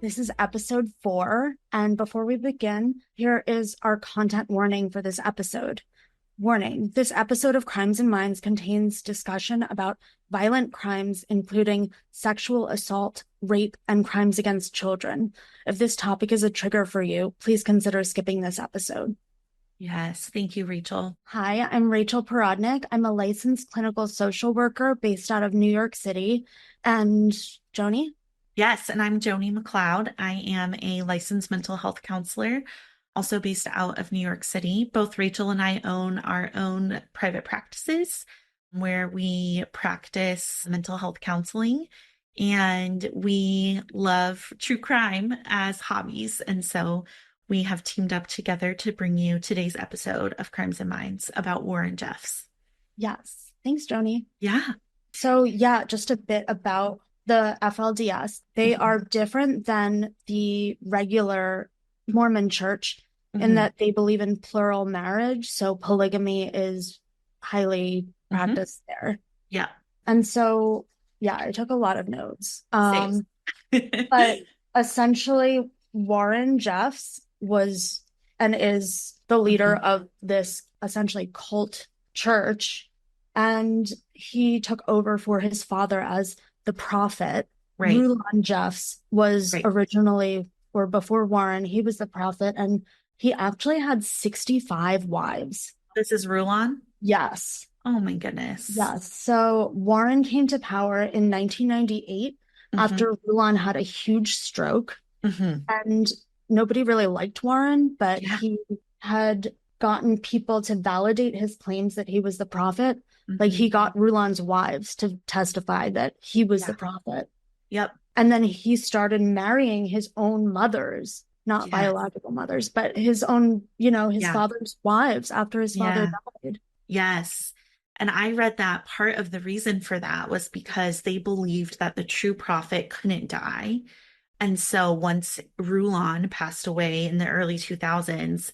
This is episode 4. And before we begin, here is our content warning for this episode. Warning, this episode of Crimes and Minds contains discussion about violent crimes, including sexual assault, rape, and crimes against children. If this topic is a trigger for you, please consider skipping this episode. Yes, thank you, Rachel. Hi, I'm Rachel Porodnik. I'm a licensed clinical social worker based out of New York City. And Joni? Yes, and I'm Joni McLeod. I am a licensed mental health counselor, also based out of New York City. Both Rachel and I own our own private practices where we practice mental health counseling, and we love true crime as hobbies. And so we have teamed up together to bring you today's episode of Crimes and Minds about Warren Jeffs. Yes. Thanks, Joni. Yeah. So yeah, just a bit about the FLDS. They are different than the regular Mormon church in that they believe in plural marriage. So polygamy is highly practiced there. Yeah. And so, yeah, I took a lot of notes. Same. But essentially, Warren Jeffs was and is the leader of this essentially cult church. And he took over for his father as the prophet. Right. Rulon Jeffs was originally, or before Warren, he was the prophet, and he actually had 65 wives. This is Rulon? Yes. Oh my goodness. Yes. So Warren came to power in 1998 after Rulon had a huge stroke. And nobody really liked Warren, but he had gotten people to validate his claims that he was the prophet. Like he got Rulon's wives to testify that he was the prophet. Yep. And then he started marrying his own mothers, not biological mothers, but his own, his father's wives after his father died. Yes. And I read that part of the reason for that was because they believed that the true prophet couldn't die. And so once Rulon passed away in the early 2000s,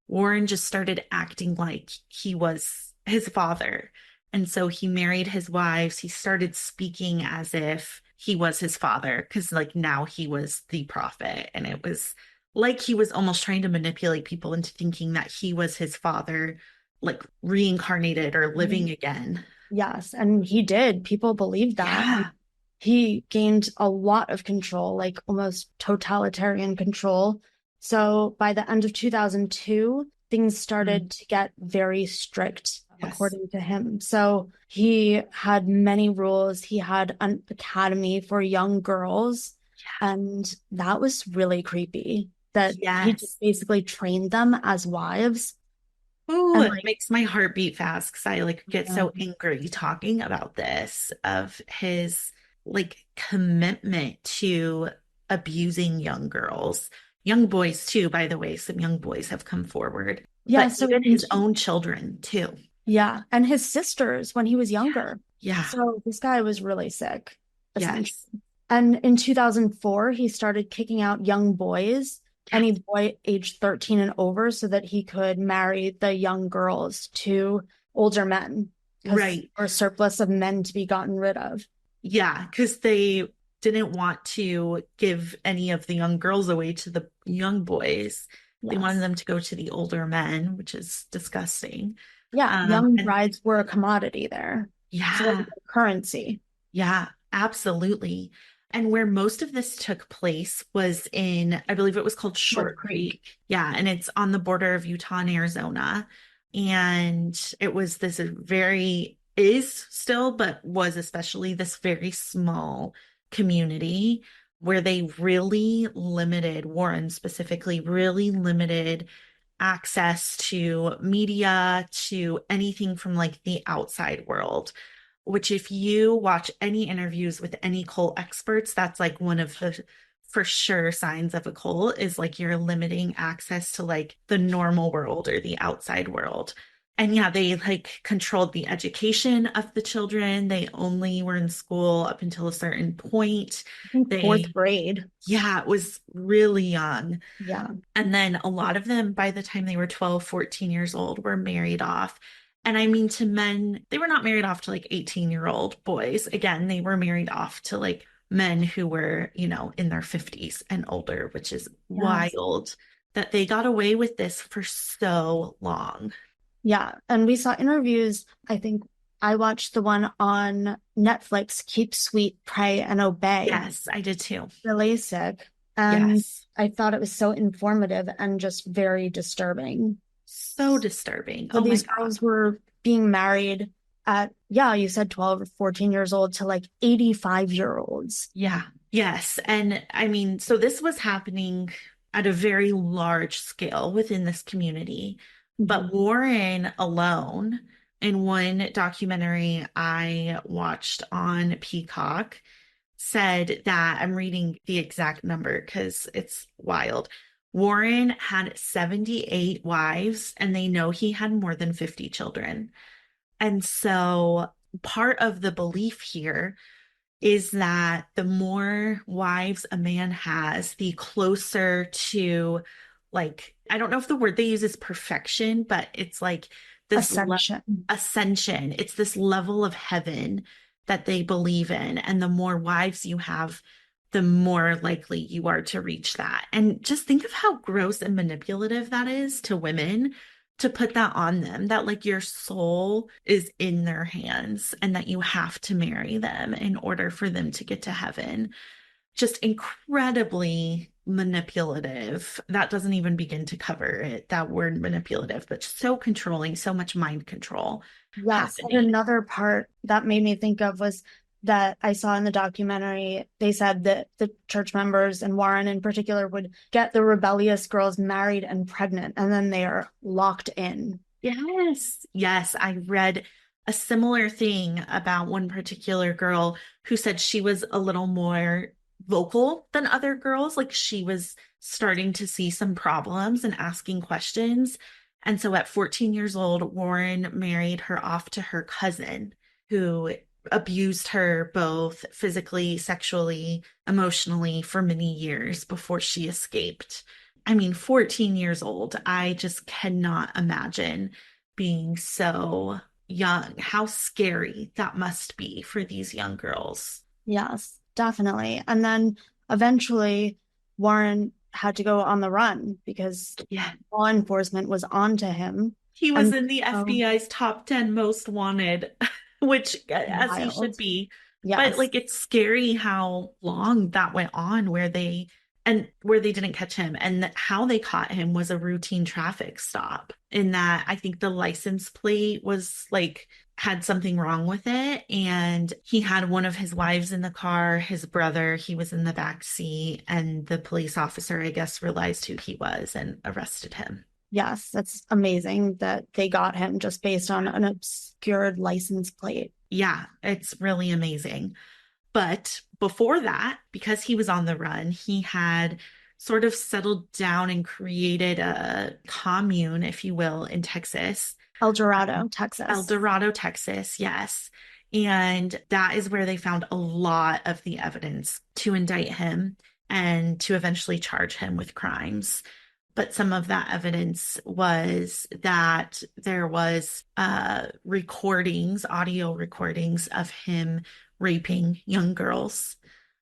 Warren just started acting like he was his father. And so he married his wives. He started speaking as if he was his father, because now he was the prophet. And it was like he was almost trying to manipulate people into thinking that he was his father, like reincarnated or living again. Yes. And he did. People believed that. Yeah. He gained a lot of control, like almost totalitarian control. So by the end of 2002, things started to get very strict, according to him. So he had many rules. He had an academy for young girls. And that was really creepy that he just basically trained them as wives. Ooh, it makes my heart beat fast because I get so angry talking about this, of his commitment to abusing young girls, young boys too, by the way. Some young boys have come forward. Yeah, but so even his own children too. Yeah, and his sisters when he was younger. Yeah. So this guy was really sick, essentially. Yes. And in 2004, he started kicking out young boys, any boy aged 13 and over, so that he could marry the young girls to older men. Right. Or surplus of men to be gotten rid of. Yeah, because they didn't want to give any of the young girls away to the young boys. They wanted them to go to the older men, which is disgusting. Yeah, young brides were a commodity there. Yeah. So like currency. Yeah, absolutely. And where most of this took place was in, I believe it was called Short Creek. Yeah, and it's on the border of Utah and Arizona. And it was is still, but was especially this very small community where they really limited, Warren specifically, really limited access to media, to anything from the outside world, which if you watch any interviews with any cult experts, that's one of the for sure signs of a cult is you're limiting access to the normal world or the outside world. And yeah, they controlled the education of the children. They only were in school up until a certain point. I think fourth grade. Yeah, it was really young. Yeah. And then a lot of them, by the time they were 12, 14 years old, were married off. And I mean, to men, they were not married off to 18-year-old boys. Again, they were married off to men who were, in their 50s and older, which is Yes. wild that they got away with this for so long. Yeah. And we saw interviews. I think I watched the one on Netflix, Keep Sweet, Pray, and Obey, Yes, I did too. really sick. And Yes. I thought it was so informative and just very disturbing. So disturbing. So Oh my these God. girls were being married at, yeah, you said 12 or 14 years old to like 85-year-olds. Yeah. Yes. And I mean, so this was happening at a very large scale within this community. But Mhm. Warren alone, in one documentary I watched on Peacock, said that I'm reading the exact number because it's wild. Warren had 78 wives, and they know he had more than 50 children. And so part of the belief here is that the more wives a man has, the closer to, like, I don't know if the word they use is perfection, but it's like this Ascension. ascension. It's this level of heaven that they believe in. And the more wives you have, the more likely you are to reach that. And just think of how gross and manipulative that is to women to put that on them, that like your soul is in their hands and that you have to marry them in order for them to get to heaven. Just incredibly manipulative. That doesn't even begin to cover it, that word manipulative, but so controlling, so much mind control Yes. And happening. another part that made me think of was that I saw in the documentary, they said that the church members and Warren in particular would get the rebellious girls married and pregnant, and then they are locked in. Yes, yes. I read a similar thing about one particular girl who said she was a little more vocal than other girls. Like she was starting to see some problems and asking questions. And so at 14 years old, Warren married her off to her cousin who abused her both physically, sexually, emotionally for many years before she escaped. I mean, 14 years old. I just cannot imagine being so young. How scary that must be for these young girls. Yes, definitely. And then eventually Warren had to go on the run because Yeah. law enforcement was on to him. He was And in the so FBI's top 10 most wanted, which, as he should wild. be. But Yes. like, it's scary how long that went on where they didn't catch him. And how they caught him was a routine traffic stop, in that I think the license plate was like, had something wrong with it. And he had one of his wives in the car, his brother, he was in the back seat. And the police officer, I guess, realized who he was and arrested him. Yes, that's amazing that they got him just based on an obscured license plate. Yeah, it's really amazing. But before that, because he was on the run, he had sort of settled down and created a commune, if you will, in Texas, El Dorado, El Texas. Dorado, Texas. Yes. And that is where they found a lot of the evidence to indict him and to eventually charge him with crimes. But some of that evidence was that there was recordings, audio recordings of him raping young girls.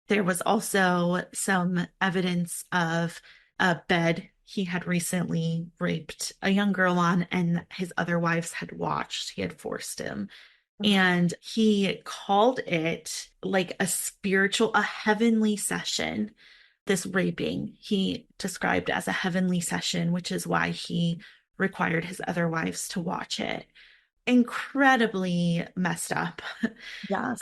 There was also some evidence of a bed he had recently raped a young girl on, and his other wives had watched. He had forced him. And he called it like a heavenly session. This raping he described as a heavenly session, which is why he required his other wives to watch it. Incredibly messed up. Yes.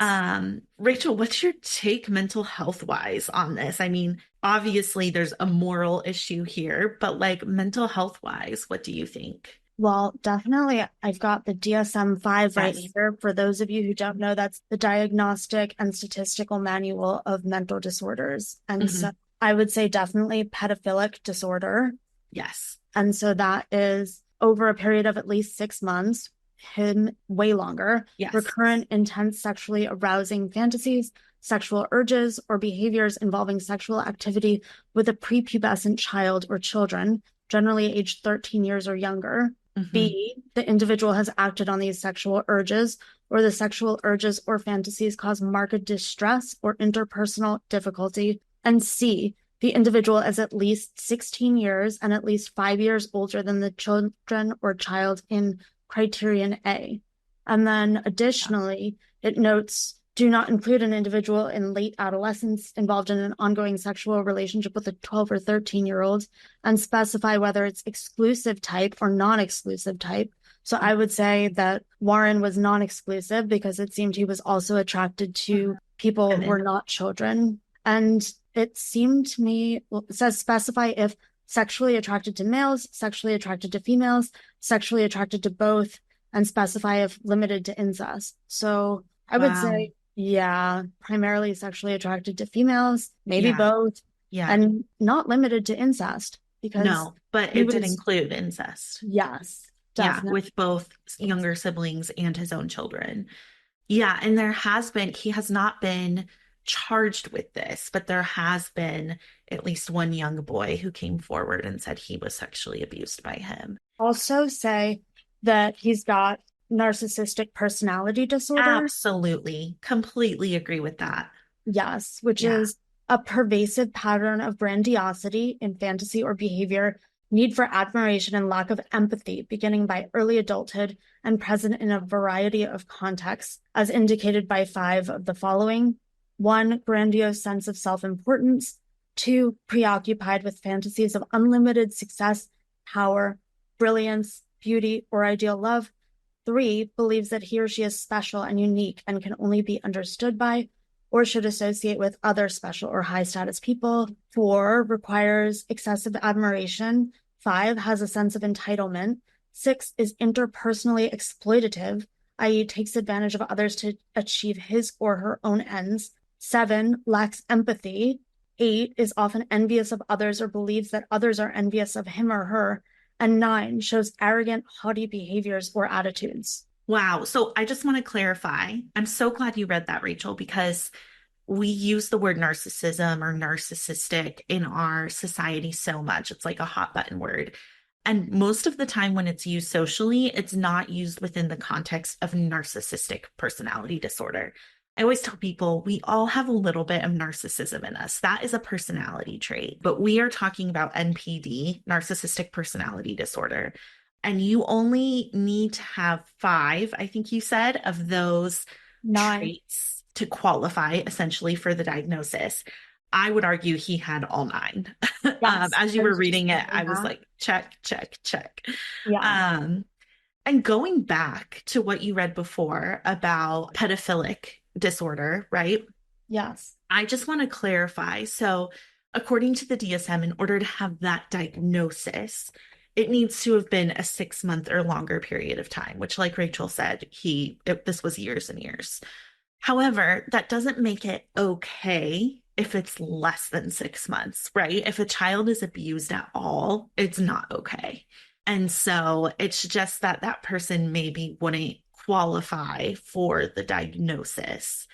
Rachel, what's your take mental health wise on this? I mean, obviously there's a moral issue here, but like mental health wise, what do you think? Well, definitely. I've got the DSM-5 right Yes. here. For those of you who don't know, that's the Diagnostic and Statistical Manual of Mental Disorders. And so Mhm. I would say definitely pedophilic disorder. Yes. And so that is over a period of at least 6 months, him way longer, Yes. recurrent, intense, sexually arousing fantasies, sexual urges, or behaviors involving sexual activity with a prepubescent child or children, generally aged 13 years or younger. Hmm. B, the individual has acted on these sexual urges, or the sexual urges or fantasies cause marked distress or interpersonal difficulty. And C, the individual is at least 16 years and at least 5 years older than the children or child in criterion A. And then additionally, it notes do not include an individual in late adolescence involved in an ongoing sexual relationship with a 12 or 13-year-old and specify whether it's exclusive type or non-exclusive type. So I would say that Warren was non-exclusive because it seemed he was also attracted to people who were not children. And it seemed to me, well, it says specify if sexually attracted to males, sexually attracted to females, sexually attracted to both, and specify if limited to incest. So I would Wow. say, yeah, primarily sexually attracted to females, maybe Yeah. both, Yeah. and not limited to incest because No, but he it did was, include incest. yes, Yeah, definitely. with both younger siblings and his own children. Yeah, and he has not been charged with this, but there has been at least one young boy who came forward and said he was sexually abused by him. Also say that he's got narcissistic personality disorder. Absolutely. Completely agree with that. Yes, which Yeah. is a pervasive pattern of grandiosity in fantasy or behavior, need for admiration and lack of empathy, beginning by early adulthood and present in a variety of contexts, as indicated by 5 of the following. 1, grandiose sense of self-importance. 2, preoccupied with fantasies of unlimited success, power, brilliance, beauty, or ideal love. 3, believes that he or she is special and unique and can only be understood by or should associate with other special or high status people. 4, requires excessive admiration. 5, has a sense of entitlement. 6, is interpersonally exploitative, i.e., takes advantage of others to achieve his or her own ends. 7, lacks empathy. 8, is often envious of others or believes that others are envious of him or her. And 9, shows arrogant, haughty behaviors or attitudes. Wow. So I just want to clarify. I'm so glad you read that, Rachel, because we use the word narcissism or narcissistic in our society so much. It's like a hot button word. And most of the time, when it's used socially, it's not used within the context of narcissistic personality disorder. I always tell people we all have a little bit of narcissism in us. That is a personality trait, but we are talking about NPD, narcissistic personality disorder. And you only need to have 5, I think you said, of those 9. traits to qualify essentially for the diagnosis. I would argue he had all 9. Yes, As you I were was just reading it, thinking I was that. like, check, check, check. Yeah. Um, and going back to what you read before about pedophilic disorder, right? Yes. I just want to clarify. So, according to the DSM, in order to have that diagnosis, it needs to have been a 6 month or longer period of time, which, like Rachel said, this was years and years. However, that doesn't make it okay if it's less than 6 months, right? If a child is abused at all, it's not okay. And so it's just that that person maybe wouldn't qualify for the diagnosis,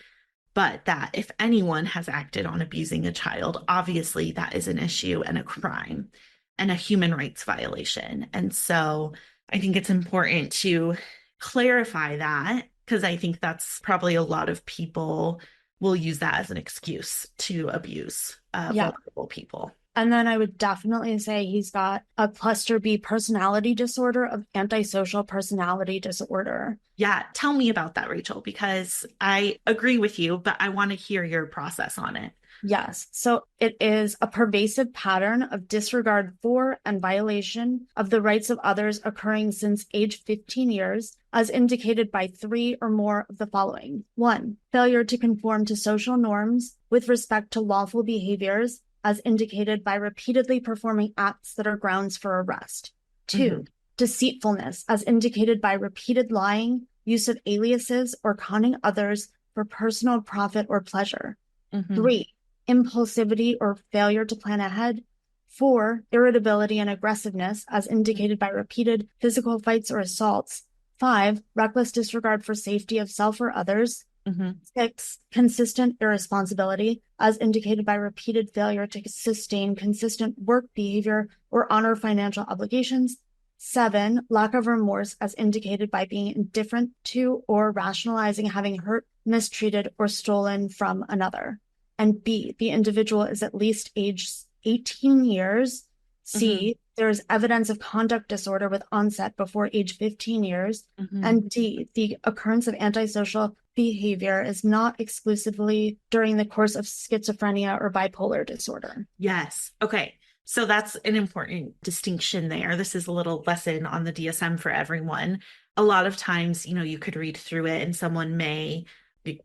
but that if anyone has acted on abusing a child, obviously that is an issue and a crime and a human rights violation. And so I think it's important to clarify that because I think that's probably a lot of people will use that as an excuse to abuse Yeah. vulnerable people. And then I would definitely say he's got a cluster B personality disorder of antisocial personality disorder. Yeah, tell me about that, Rachel, because I agree with you, but I want to hear your process on it. Yes. So it is a pervasive pattern of disregard for and violation of the rights of others occurring since age 15 years, as indicated by 3 or more of the following. 1, failure to conform to social norms with respect to lawful behaviors, as indicated by repeatedly performing acts that are grounds for arrest. 2, Mhm. deceitfulness, as indicated by repeated lying, use of aliases, or conning others for personal profit or pleasure. Mhm. 3, impulsivity or failure to plan ahead. 4, irritability and aggressiveness, as indicated by repeated physical fights or assaults. 5, reckless disregard for safety of self or others. Mhm. 6, consistent irresponsibility, as indicated by repeated failure to sustain consistent work behavior or honor financial obligations. 7, lack of remorse as indicated by being indifferent to or rationalizing having hurt, mistreated, or stolen from another. And B, the individual is at least age 18 years. Mm-hmm. C, there is evidence of conduct disorder with onset before age 15 years. Mm-hmm. And D, the occurrence of antisocial behavior is not exclusively during the course of schizophrenia or bipolar disorder. Yes. Okay. So that's an important distinction there. This is a little lesson on the DSM for everyone. A lot of times, you could read through it and someone may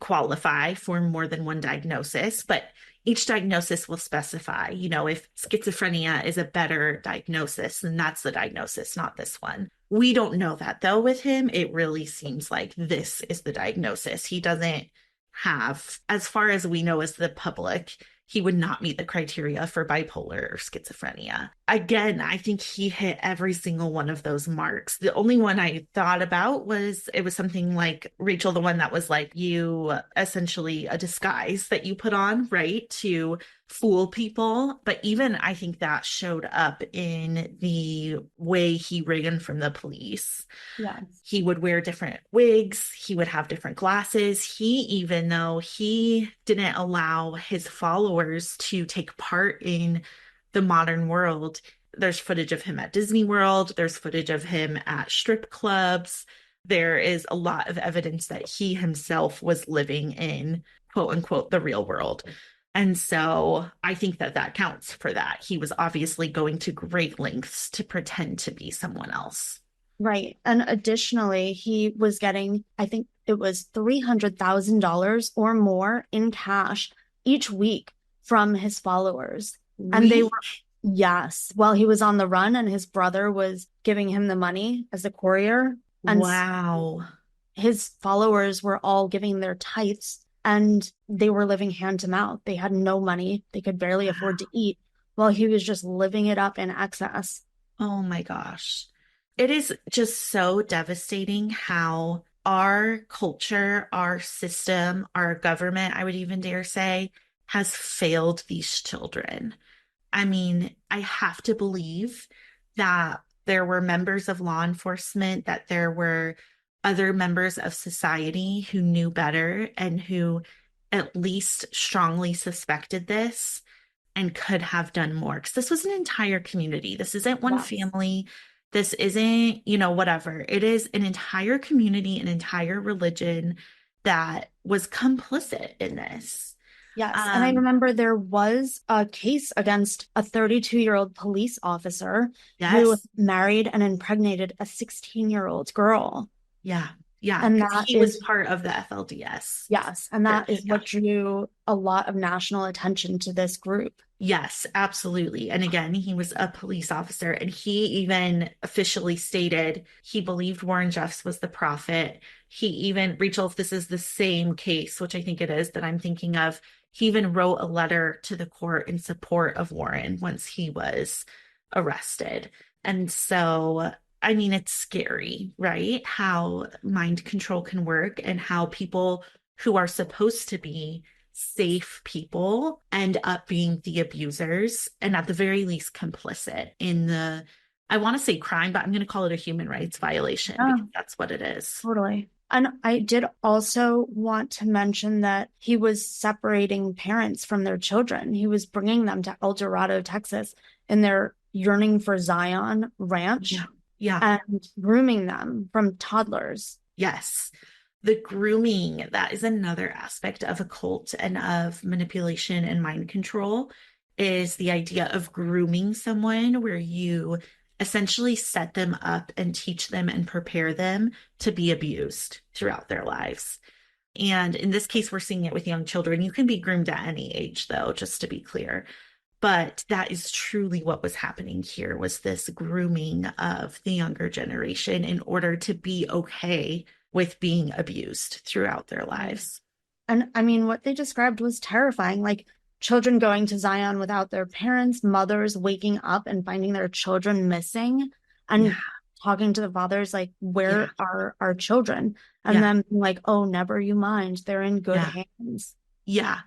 qualify for more than one diagnosis, but each diagnosis will specify, if schizophrenia is a better diagnosis, then that's the diagnosis, not this one. We don't know that though with him. It really seems like this is the diagnosis. He doesn't have, as far as we know as the public, he would not meet the criteria for bipolar or schizophrenia. Again, I think he hit every single one of those marks. The only one I thought about was it was something like Rachel, the one that was like you essentially a disguise that you put on, right, to fool people. But even I think that showed up in the way he ran from the police. Yes. He would wear different wigs, he would have different glasses. Even though he didn't allow his followers to take part in the modern world, there's footage of him at Disney World, there's footage of him at strip clubs. There is a lot of evidence that he himself was living in, quote unquote, the real world. And so I think that that counts for that. He was obviously going to great lengths to pretend to be someone else. Right. And additionally, he was getting, I think it was $300,000 or more in cash each week from his followers. And they were, Weak. yes, while he was on the run and his brother was giving him the money as a courier. And Wow. his followers were all giving their tithes and they were living hand to mouth. They had no money. They could barely afford to eat while he was just living it up in excess. Oh my gosh. It is just so devastating how our culture, our system, our government, I would even dare say, has failed these children. I mean, I have to believe that there were members of law enforcement, that there were other members of society who knew better and who at least strongly suspected this and could have done more. Because this was an entire community. This isn't one Yes. family. This isn't, whatever. It is an entire community, an entire religion that was complicit in this. Yes. And I Um, remember there was a case against a 32-year-old police officer who yes. married and impregnated a 16-year-old girl. Yeah. Yeah. And Because that he was is, part of the FLDS. yes, and Or, that is yeah. what drew a lot of national attention to this group. Yes, absolutely. And again, he was a police officer, and he even officially stated he believed Warren Jeffs was the prophet. He even, Rachel, if this is the same case, which I think it is that I'm thinking of, he even wrote a letter to the court in support of Warren once he was arrested. And so, I mean, it's scary, right? How mind control can work and how people who are supposed to be safe people end up being the abusers and at the very least complicit in the, I want to say crime, but I'm going to call it a human rights violation Yeah, because that's what it is. totally. And I did also want to mention that he was separating parents from their children. He was bringing them to El Dorado, Texas, in their Yearning for Zion Yeah. ranch Yeah. and grooming them from toddlers. Yes. The grooming, that is another aspect of a cult and of manipulation and mind control, is the idea of grooming someone where you essentially set them up and teach them and prepare them to be abused throughout their lives. And in this case, we're seeing it with young children. You can be groomed at any age, though, just to be clear. But that is truly what was happening here was this grooming of the younger generation in order to be okay with being abused throughout their lives. And I mean, what they described was terrifying. Like children going to Zion without their parents, mothers waking up and finding their children missing Yeah, and talking to the fathers, like, yeah, where are our children? And yeah, then being like, oh, never you mind. They're in good yeah, hands. yeah.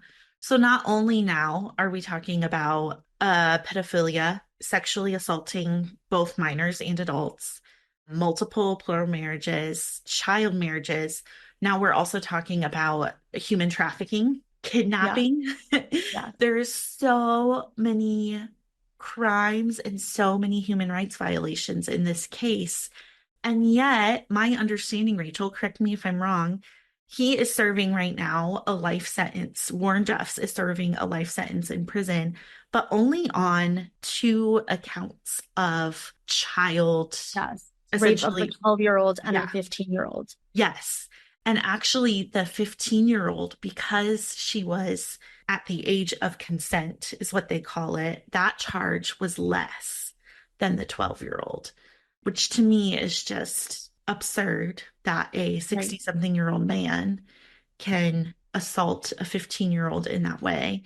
So not only now are we talking about pedophilia sexually assaulting both minors and adults, multiple plural marriages, child marriages. Now we're also talking about human trafficking, Yeah. kidnapping. Yeah. There's so many crimes and so many human rights violations in this case. And yet, my understanding, Rachel, correct me if I'm wrong, he is serving right now a life sentence. Warren Jeffs is serving a life sentence in prison, but only on two accounts of child, Yes. Rape of a essentially. 12-year-old and a Yeah. 15-year-old. Yes. And actually, the 15-year-old, because she was at the age of consent, is what they call it, that charge was less than the 12-year-old, which to me is just absurd that a Right. 60-something-year-old man can assault a 15-year-old in that way.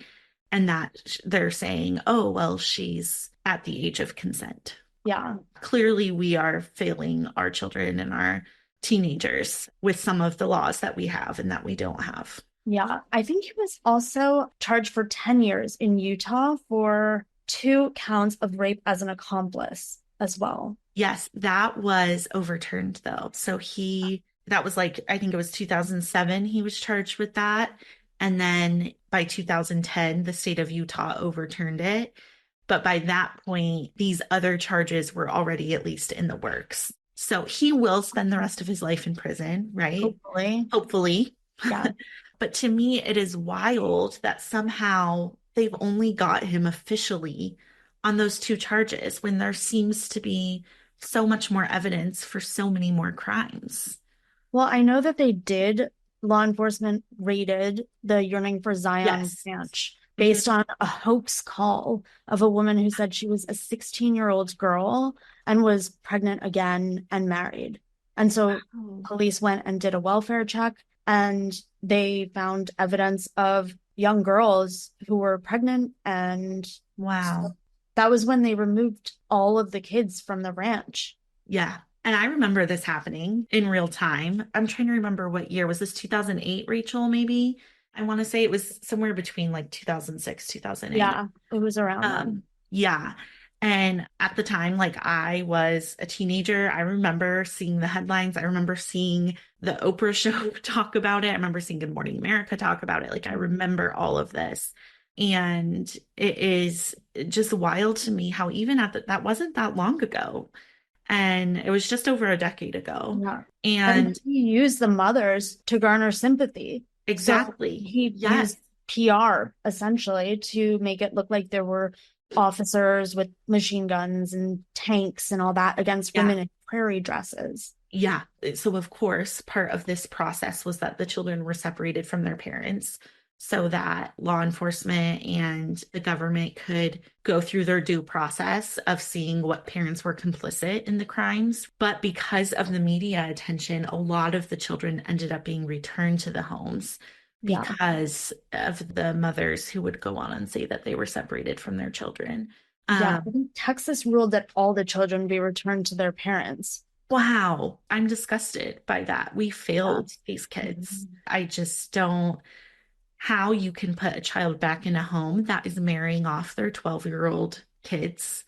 And that they're saying, oh, well, she's at the age of consent. Yeah. Clearly, we are failing our children and our teenagers with some of the laws that we have and that we don't have. Yeah. I think he was also charged for 10 years in Utah for 2 counts of rape as an accomplice as well. Yes, that was overturned though. That was like, I think it was 2007, he was charged with that. And then by 2010, the state of Utah overturned it. But by that point, these other charges were already at least in the works. So he will spend the rest of his life in prison, right? Hopefully. Hopefully. Yeah. But to me, it is wild that somehow they've only got him officially on those two charges when there seems to be so much more evidence for so many more crimes. Well, I know that law enforcement raided the Yearning for Zion Yes. ranch Mhm. based on a hoax call of a woman who said she was a 16-year-old girl and was pregnant again and married. And so Wow. police went and did a welfare check and they found evidence of young girls who were pregnant. And so Wow. that was when they removed all of the kids from the ranch. Yeah. And I remember this happening in real time. I'm trying to remember what year. Was this 2008, Rachel, maybe? I want to say it was somewhere between like 2006, 2008. Yeah, it was around then. Um, yeah. And at the time, like I was a teenager, I remember seeing the headlines. I remember seeing the Oprah show talk about it. I remember seeing Good Morning America talk about it. Like I remember all of this. And it is just wild to me how even that wasn't that long ago. And it was just over a decade ago. Yeah. And And he used the mothers to garner sympathy. So exactly. he Yes. used PR essentially to make it look like there were officers with machine guns and tanks and all that against Yeah. women in prairie dresses. Yeah. So, of course, part of this process was that the children were separated from their parents so that law enforcement and the government could go through their due process of seeing what parents were complicit in the crimes. But because of the media attention, a lot of the children ended up being returned to the homes Yeah. because of the mothers who would go on and say that they were separated from their children. Yeah. I Um, think Texas ruled that all the children be returned to their parents. Wow, I'm disgusted by that. We Yeah. failed these kids. I just don't, how you can put a child back in a home that is marrying off their 12-year-old kids,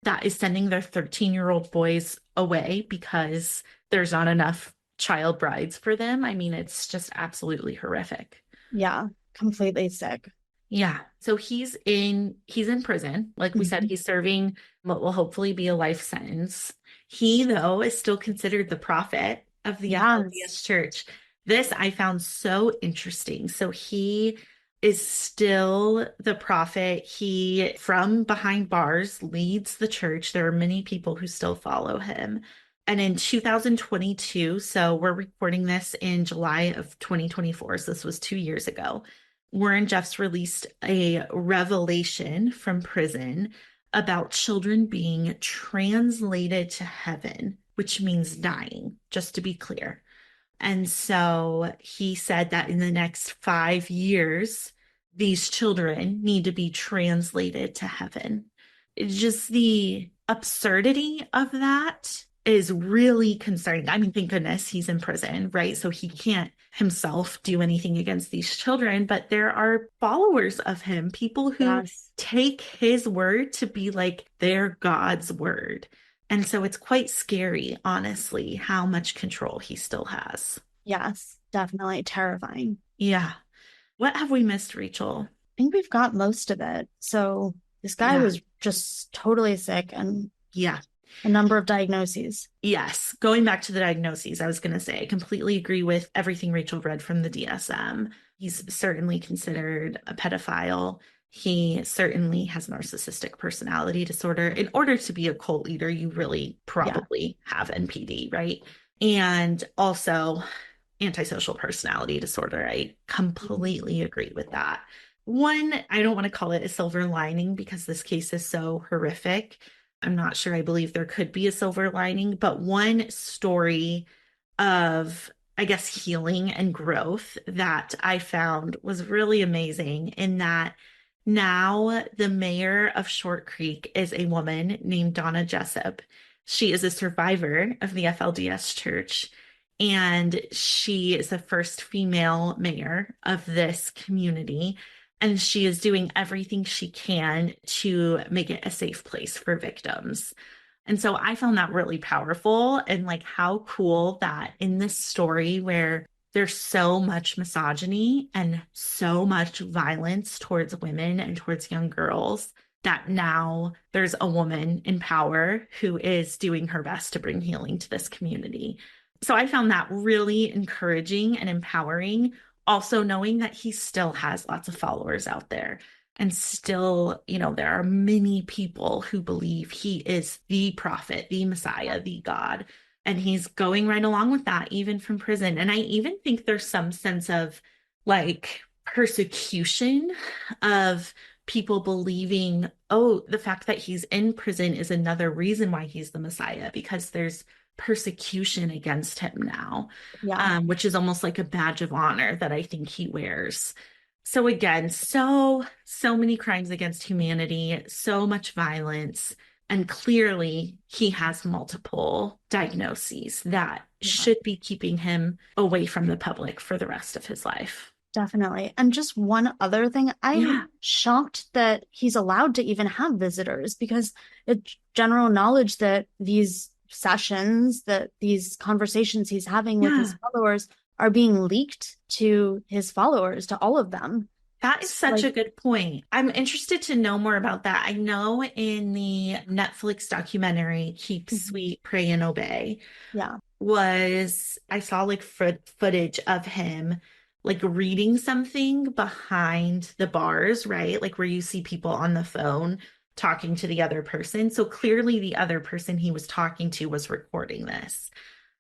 that is sending their 13-year-old boys away because there's not enough child brides for them. I mean, it's just absolutely horrific. Yeah. Completely sick. Yeah. So he's in prison. Like we said, Mhm. he's serving what will hopefully be a life sentence. He, though, is still considered the prophet of the Yes. FLDS church. This I found so interesting. So he is still the prophet. He, from behind bars, leads the church. There are many people who still follow him. And in 2022, so we're recording this in July of 2024, so this was 2 years ago, Warren Jeffs released a revelation from prison about children being translated to heaven, which means dying, just to be clear. And so he said that in the next 5 years, these children need to be translated to heaven. It's just the absurdity of that is really concerning. I mean, thank goodness he's in prison, right? So he can't himself do anything against these children, but there are followers of him, people who Yes. take his word to be like their God's word. And so it's quite scary, honestly, how much control he still has. Yes. Definitely terrifying. Yeah. What have we missed, Rachel? I think we've got most of it. So this guy Yeah. was just totally sick and Yeah. a number of diagnoses. Yes. Going back to the diagnoses, I was going to say, I completely agree with everything Rachel read from the DSM. He's certainly considered a pedophile. He certainly has narcissistic personality disorder. In order to be a cult leader, you really Yeah. probably have NPD, right? And also antisocial personality disorder. I completely agree with that. One, I don't want to call it a silver lining because this case is so horrific. I'm not sure I believe there could be a silver lining, but one story of, I guess, healing and growth that I found was really amazing in that now the mayor of Short Creek is a woman named Donna Jessup. She is a survivor of the FLDS church, and she is the first female mayor of this community. And she is doing everything she can to make it a safe place for victims. And so I found that really powerful and like how cool that in this story where there's so much misogyny and so much violence towards women and towards young girls that now there's a woman in power who is doing her best to bring healing to this community. So I found that really encouraging and empowering, also knowing that he still has lots of followers out there. And still, there are many people who believe he is the prophet, the Messiah, the God. And he's going right along with that, even from prison. And I even think there's some sense of like persecution of people believing, oh, the fact that he's in prison is another reason why he's the Messiah, because there's persecution against him now, Yeah. which is almost like a badge of honor that I think he wears. So again, so many crimes against humanity, so much violence, and clearly he has multiple diagnoses that Yeah. should be keeping him away from the public for the rest of his life. Definitely. And just one other thing, I'm Yeah, shocked that he's allowed to even have visitors because it's general knowledge that these sessions, that these conversations he's having with his yeah. followers are being leaked to his followers, to all of them. That is such Like, a good point. I'm interested to know more about that. I know in the Netflix documentary, Keep mhm. Sweet, Pray and Obey, Yeah. I saw like footage of him like reading something behind the bars, right? Like where you see people on the phone talking to the other person. So clearly the other person he was talking to was recording this,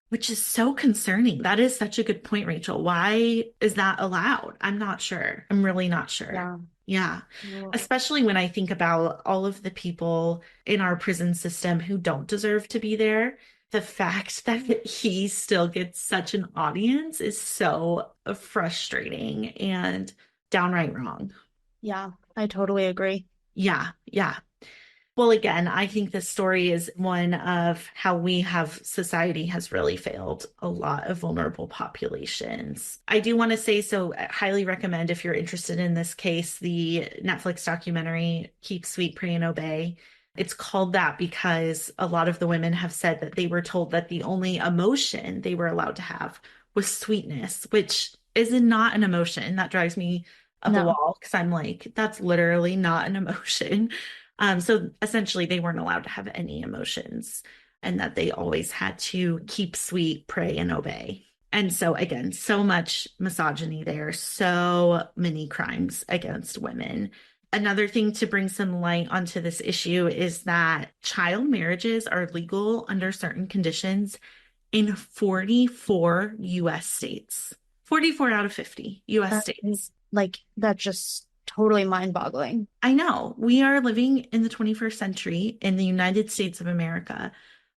which is so concerning. That is such a good point, Rachel. Why is that allowed? I'm not sure. I'm really not sure. Yeah. Yeah. Well, Especially when I think about all of the people in our prison system who don't deserve to be there. The fact that he still gets such an audience is so frustrating and downright wrong. yeah, I totally agree. Yeah. Yeah. Well, again, I think this story is one of how society has really failed a lot of vulnerable populations. I do want to say, so I highly recommend if you're interested in this case, the Netflix documentary, Keep Sweet, Pray and Obey. It's called that because a lot of the women have said that they were told that the only emotion they were allowed to have was sweetness, which is not an emotion. That drives me up a No. wall because I'm like, that's literally not an emotion. So essentially, they weren't allowed to have any emotions and that they always had to keep sweet, pray, and obey. And so, again, so much misogyny there, so many crimes against women. Another thing to bring some light onto this issue is that child marriages are legal under certain conditions in 44 US states. 44 out of 50 US That states. is like, that's just totally mind-boggling. I know we are living in the 21st century in the United States of America.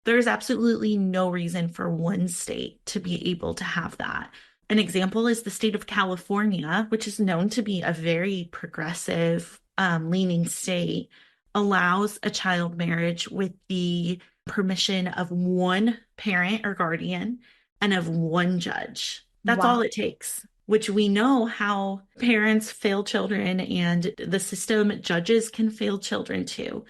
There is absolutely no reason for one state to be able to have that. An example is the state of California, which is known to be a very progressive, leaning state, allows a child marriage with the permission of one parent or guardian and of one judge. That's all Wow. it takes, which we know how parents fail children and the system judges can fail children too.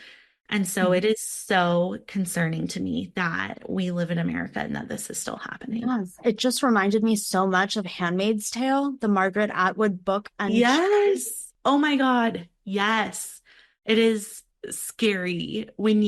And so it is so concerning to me that we live in America and that this is still happening. Yes. It just reminded me so much of Handmaid's Tale, the Margaret Atwood book and Yes. Oh my God. Yes. It is scary when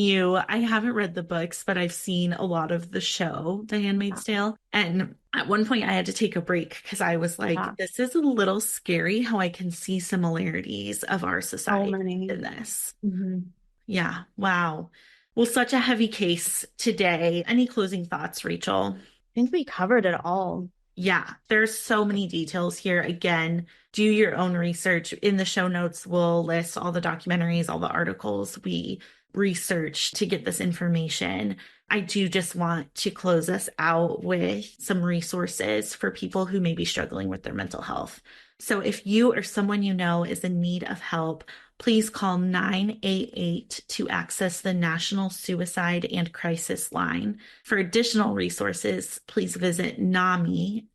I haven't read the books, but I've seen a lot of the show, The Handmaid's Tale. And at one point I had to take a break because I was like, yeah, this is a little scary how I can see similarities of our so society many. in this. Mhm. Yeah. Wow. Well, such a heavy case today. Any closing thoughts, Rachel? I think we covered it all. Yeah, there's so many details here. Again, do your own research. In the show notes, we'll list all the documentaries, all the articles we researched to get this information. I do just want to close us out with some resources for people who may be struggling with their mental health. So if you or someone you know is in need of help, please call 988 to access the National Suicide and Crisis Line. For additional resources, please visit NAMI,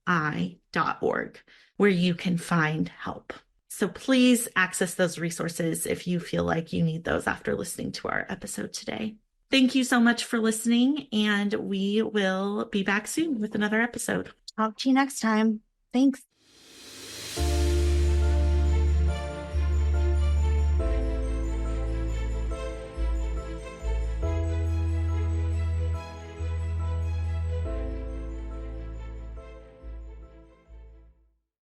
NAMI.org, where you can find help. So please access those resources if you feel like you need those after listening to our episode today. Thank you so much for listening, and we will be back soon with another episode. Talk to you next time. Thanks.